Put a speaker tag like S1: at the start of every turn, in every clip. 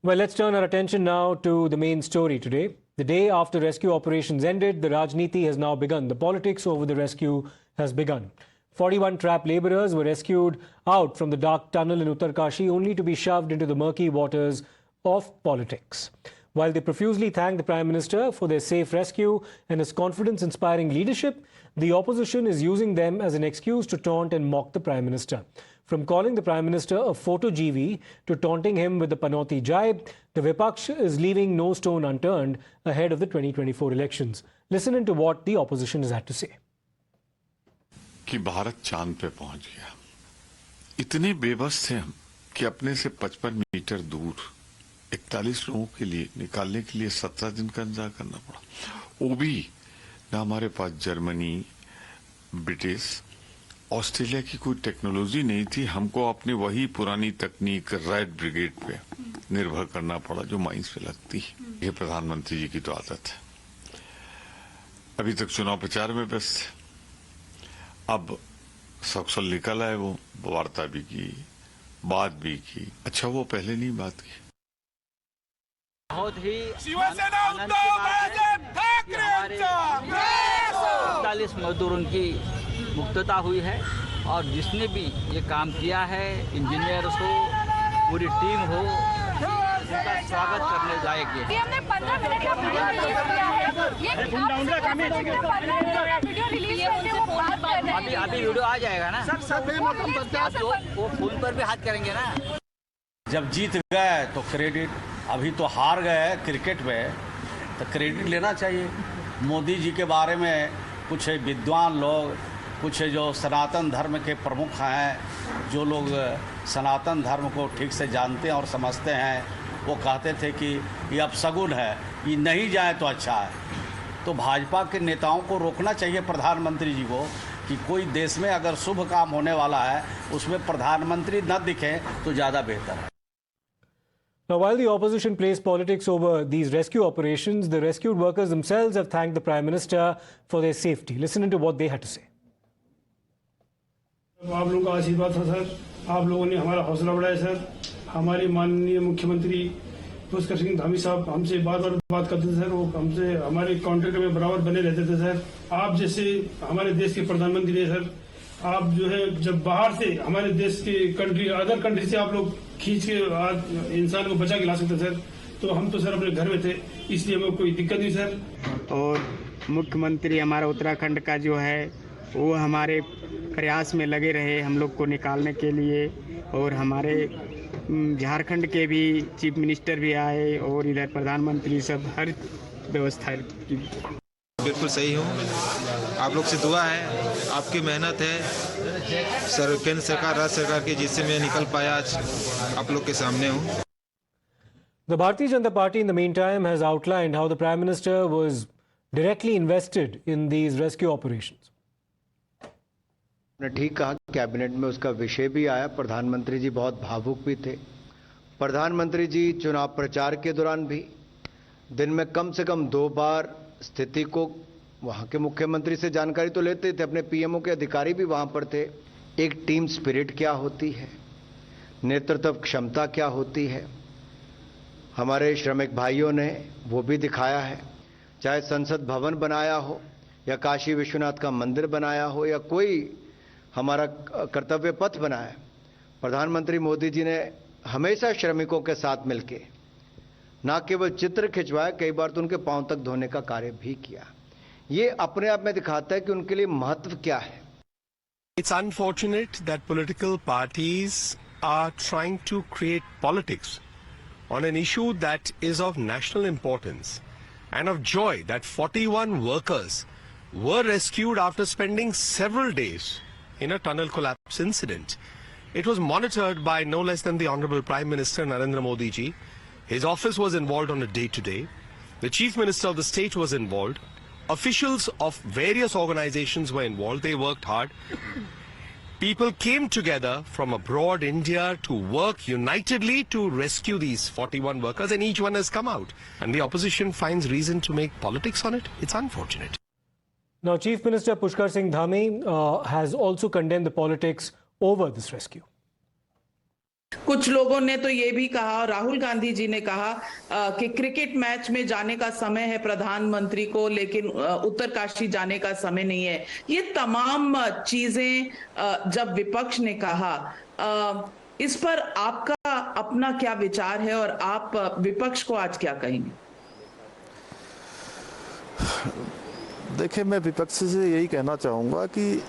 S1: Well, let's turn our attention now to the main story today. The day after rescue operations ended, the Rajniti has now begun. The politics over the rescue has begun. 41 trapped labourers were rescued out from the dark tunnel in Uttarkashi only to be shoved into the murky waters of politics. While they profusely thanked the Prime Minister for their safe rescue and his confidence-inspiring leadership, the opposition is using them as an excuse to taunt and mock the Prime Minister. From calling the Prime Minister a photo-GV to taunting him with the Panoti jibe, the Vipaksh is leaving no stone unturned ahead of the 2024 elections. Listen into what the opposition has had to say.
S2: कि भारत चांद पे पहुंच गया। इतने बेबस थे हम कि अपने से 55 मीटर दूर 41 लोगों के लिए निकालने के लिए 17 दिन का इंतजार करना पड़ा। वो भी ना हमारे पास जर्मनी, ब्रिटिश, ऑस्ट्रेलिया की कोई टेक्नोलॉजी नहीं थी। हमको अपनी वही पुरानी तकनीक रेड ब्रिगेड पे निर्भर करना पड़ा जो माइंस पे लगती है। ये प्रधानमंत्री जी की तो आदत है। अभी तक चुनाव प्रचार में व्यस्त है। अब सक्सेल निकल आए, वो वार्ता भी की, बात भी की। अच्छा वो पहले नहीं बात की।
S3: बहुत ही शिवसेना उद्धव ठाकरे 45 मजदूरों की मुक्तता हुई है और जिसने भी ये काम किया है, इंजीनियर्स हो, पूरी टीम हो, उनका स्वागत करने जाएंगे।
S4: हमने 15 मिनट का वीडियो रिलीज किया है। ये 15 वीडियो रिलीज करके वो बात कर रहे हैं।
S3: अभी वीडियो आ जाएगा ना सर, वो फोन पर भी हाथ करेंगे ना।
S5: जब जीत गए तो क्रेडिट, अभी तो हार गए क्रिकेट में तो क्रेडिट लेना चाहिए। मोदी जी के बारे में कुछ विद्वान लोग, कुछ जो सनातन धर्म के प्रमुख हैं, जो लोग सनातन धर्म को ठीक से जानते हैं और समझते हैं, वो कहते थे कि ये अपशगुन है, ये नहीं जाए तो अच्छा है। तो भाजपा के नेताओं को रोकना चाहिए प्रधानमंत्री जी को कि कोई देश में अगर शुभ काम होने वाला है उसमें प्रधानमंत्री न दिखें तो ज़्यादा बेहतर है।
S1: Now, while the opposition plays politics over these rescue operations, the rescued workers themselves have thanked the Prime Minister for their safety. Listen into what they had to say.
S6: आप लोगों का आशीर्वाद था सर, आप लोगों ने हमारा हौसला बढ़ाया सर। हमारे माननीय मुख्यमंत्री पुष्कर सिंह धामी साहब हमसे बार-बार बात करते थे सर, वो हमसे हमारे कॉन्टेक्ट में बराबर बने रहते थे सर। आप जैसे हमारे देश के प्रधानमंत्री है सर, आप जो है जब बाहर से हमारे देश के अदर कंट्री से आप लोग खींच के इंसान को बचा के ला सकते सर, तो हम तो सर अपने घर में थे, इसलिए हमें कोई दिक्कत नहीं सर।
S7: और मुख्यमंत्री हमारा उत्तराखंड का जो है वो हमारे प्रयास में लगे रहे हम लोग को निकालने के लिए, और हमारे झारखंड के भी चीफ मिनिस्टर भी आए और इधर प्रधानमंत्री सब हर व्यवस्था की।
S8: बिल्कुल सही हूँ, आप लोग से दुआ है, आपकी मेहनत है, केंद्र सरकार, राज्य सरकार की, जिससे मैं निकल पाया आज आप लोग के सामने हूँ।
S1: The Bharatiya Janata Party in the meantime has outlined how the Prime Minister was directly invested in these rescue operations.
S9: ठीक कहा, कैबिनेट में उसका विषय भी आया। प्रधानमंत्री जी बहुत भावुक भी थे। प्रधानमंत्री जी चुनाव प्रचार के दौरान भी दिन में कम से कम 2 बार स्थिति को वहां के मुख्यमंत्री से जानकारी तो लेते थे, अपने पीएमओ के अधिकारी भी वहां पर थे। एक टीम स्पिरिट क्या होती है, नेतृत्व क्षमता क्या होती है, हमारे श्रमिक भाइयों ने वो भी दिखाया है। चाहे संसद भवन बनाया हो या काशी विश्वनाथ का मंदिर बनाया हो या कोई हमारा कर्तव्य पथ बनाया, प्रधानमंत्री मोदी जी ने हमेशा श्रमिकों के साथ मिलके ना केवल चित्र खिंचवाया, कई बार तो उनके पांव तक धोने का कार्य भी किया। ये अपने आप में दिखाता है कि उनके लिए महत्व क्या है।
S10: It's unfortunate that political parties are trying to create politics on an issue that is of national importance and of joy that 41 workers were rescued after spending several days in a tunnel collapse incident. It was monitored by no less than the Honorable Prime Minister Narendra Modi ji. His office was involved on a day-to-day. The Chief Minister of the state was involved. Officials of various organizations were involved. They worked hard. People came together from abroad India to work unitedly to rescue these 41 workers, and each one has come out. And the opposition finds reason to make politics on it. It's unfortunate.
S1: Now, Chief Minister Pushkar Singh Dhami has also condemned the politics over this rescue.
S11: कुछ लोगों ने तो ये भी कहा, राहुल गांधी जी ने कहा कि क्रिकेट मैच में जाने का समय है प्रधानमंत्री को, लेकिन उत्तरकाशी जाने का समय नहीं है। ये तमाम चीजें जब विपक्ष ने कहा, इस पर आपका अपना क्या विचार है और आप विपक्ष को आज क्या कहेंगे?
S12: देखिए, मैं विपक्ष से यही कहना चाहूँगा कि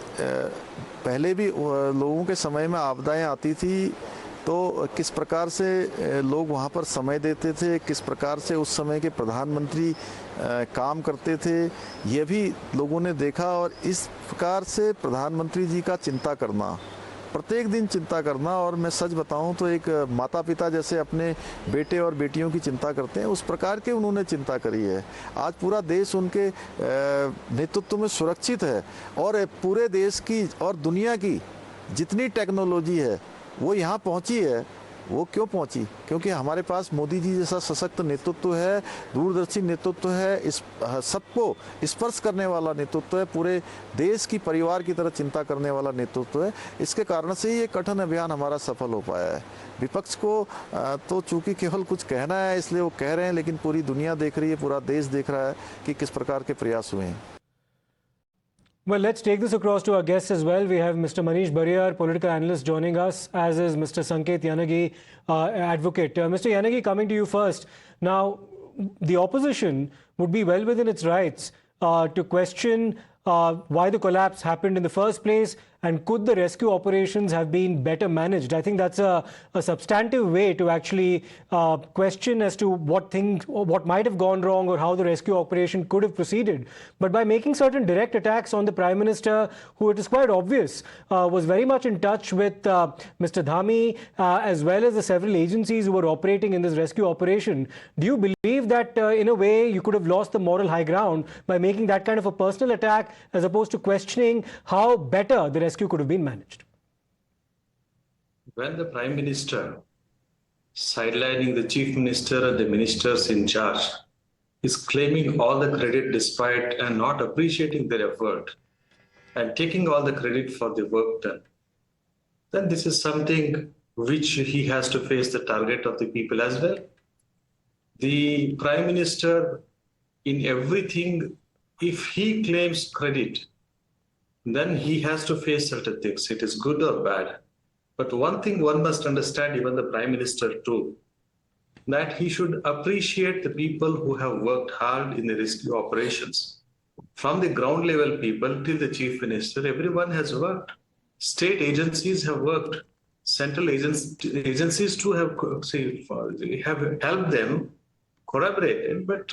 S12: पहले भी लोगों के समय में आपदाएं आती थी तो किस प्रकार से लोग वहाँ पर समय देते थे, किस प्रकार से उस समय के प्रधानमंत्री काम करते थे, ये भी लोगों ने देखा। और इस प्रकार से प्रधानमंत्री जी का चिंता करना, प्रत्येक दिन चिंता करना, और मैं सच बताऊं तो एक माता पिता जैसे अपने बेटे और बेटियों की चिंता करते हैं, उस प्रकार के उन्होंने चिंता करी है। आज पूरा देश उनके नेतृत्व में सुरक्षित है और पूरे देश की और दुनिया की जितनी टेक्नोलॉजी है वो यहाँ पहुँची है। वो क्यों पहुंची? क्योंकि हमारे पास मोदी जी जैसा सशक्त नेतृत्व है, दूरदर्शी नेतृत्व है, इस सबको स्पर्श करने वाला नेतृत्व है, पूरे देश की परिवार की तरह चिंता करने वाला नेतृत्व है। इसके कारण से ये कठिन अभियान हमारा सफल हो पाया है। विपक्ष को तो चूंकि केवल कुछ कहना है इसलिए वो कह रहे हैं, लेकिन पूरी दुनिया देख रही है, पूरा देश देख रहा है कि किस प्रकार के प्रयास हुए हैं।
S1: Well, let's take this across to our guests as well. We have Mr. Manish Barriarr, political analyst, joining us, as is Mr. Sanket Yenagi, advocate. Mr. Yenagi, coming to you first. Now, the opposition would be well within its rights to question why the collapse happened in the first place, and could the rescue operations have been better managed? I think that's a substantive way to actually question as to what might have gone wrong or how the rescue operation could have proceeded. But by making certain direct attacks on the Prime Minister, who it is quite obvious was very much in touch with Mr. Dhami as well as the several agencies who were operating in this rescue operation, do you believe that in a way you could have lost the moral high ground by making that kind of a personal attack as opposed to questioning how better the rescue could have been managed?
S13: When the Prime Minister, sidelining the Chief Minister and the ministers in charge, is claiming all the credit despite and not appreciating their effort and taking all the credit for the work done, then this is something which he has to face the target of the people as well. The Prime Minister, in everything, if he claims credit, then he has to face certain things. It is good or bad. But one thing one must understand, even the Prime Minister too, that he should appreciate the people who have worked hard in the rescue operations. From the ground level people till the Chief Minister, everyone has worked. State agencies have worked. Central agencies too have helped them, collaborated. But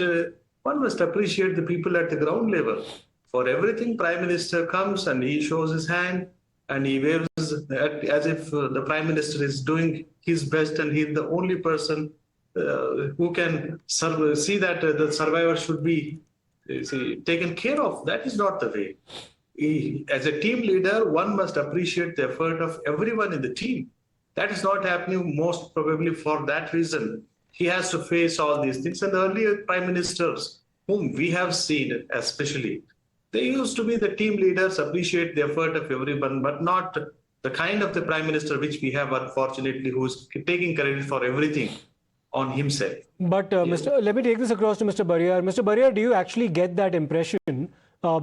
S13: one must appreciate the people at the ground level. For everything, Prime Minister comes and he shows his hand and he waves as if the Prime Minister is doing his best and he's the only person who can see that the survivor should be taken care of. That is not the way. As a team leader, one must appreciate the effort of everyone in the team. That is not happening, most probably for that reason. He has to face all these things. And the earlier Prime Ministers, whom we have seen especially, they used to be the team leaders, appreciate the effort of everyone, but not the kind of the Prime Minister which we have, unfortunately, who's taking credit for everything on himself.
S1: But let me take this across to Mr. Barriarr. Mr. Barriarr, do you actually get that impression?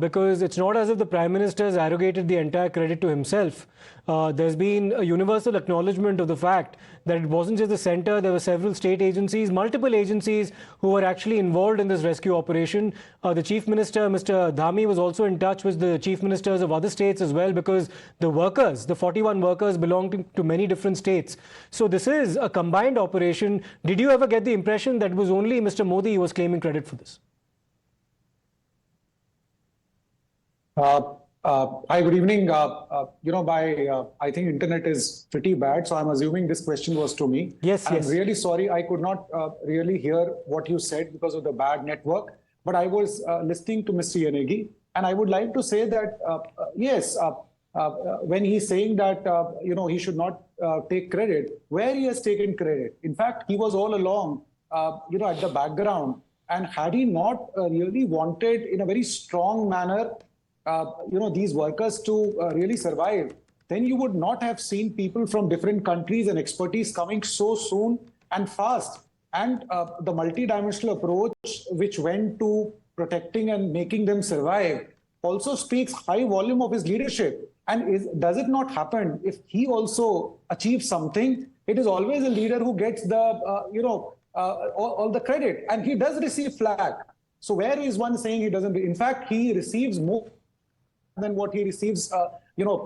S1: Because it's not as if the Prime Minister has arrogated the entire credit to himself. There's been a universal acknowledgement of the fact that it wasn't just the centre, there were several state agencies, multiple agencies who were actually involved in this rescue operation. The Chief Minister, Mr. Dhami, was also in touch with the Chief Ministers of other states as well, because the workers, the 41 workers, belong to many different states. So this is a combined operation. Did you ever get the impression that it was only Mr. Modi who was claiming credit for this?
S14: Hi, good evening. I think internet is pretty bad, so I'm assuming this question was to me.
S1: Yes,
S14: I'm really sorry, I could not really hear what you said because of the bad network, but I was listening to Mr. Yenagi, and I would like to say that, yes, when he's saying that, he should not take credit, where he has taken credit. In fact, he was all along, at the background, and had he not really wanted in a very strong manner these workers to really survive, then you would not have seen people from different countries and expertise coming so soon and fast. And the multidimensional approach which went to protecting and making them survive also speaks high volume of his leadership. And does it not happen if he also achieves something? It is always a leader who gets the all the credit, and he does receive flack. So where is one saying he doesn't? In fact, he receives more than what he receives,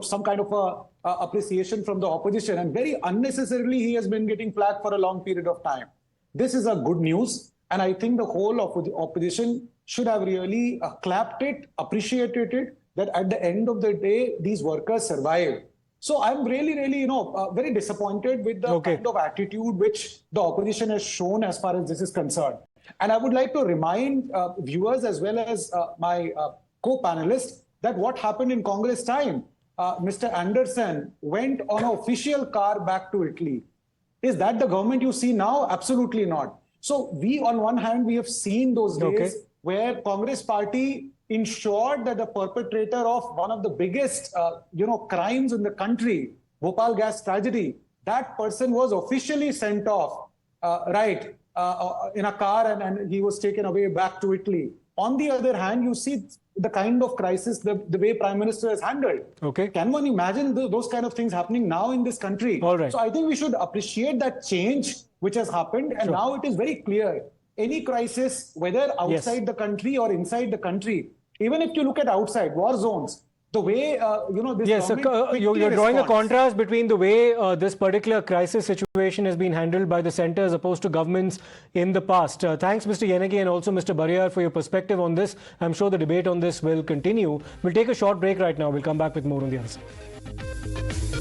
S14: some kind of appreciation from the opposition, and very unnecessarily he has been getting flack for a long period of time. This is a good news, and I think the whole of the opposition should have really clapped it, appreciated it, that at the end of the day, these workers survived. So I'm really, very disappointed with the kind of attitude which the opposition has shown as far as this is concerned. And I would like to remind viewers as well as my co-panelists that what happened in Congress time, Mr. Anderson went on an official car back to Italy. Is that the government you see now? Absolutely not. So we, on one hand, we have seen those days where Congress party ensured that the perpetrator of one of the biggest, crimes in the country, Bhopal gas tragedy, that person was officially sent off, in a car, and he was taken away back to Italy. On the other hand, you see the kind of crisis, the way Prime Minister has handled. Can one imagine those kind of things happening now in this country?
S1: All right.
S14: So I think we should appreciate that change which has happened. And now it is very clear, any crisis, whether outside the country or inside the country, even if you look at outside, war zones, the way, this government
S1: you're drawing a contrast between the way this particular crisis situation has been handled by the centre as opposed to governments in the past. Thanks, Mr. Yenagi, and also Mr. Barriarr, for your perspective on this. I'm sure the debate on this will continue. We'll take a short break right now. We'll come back with more on the other side.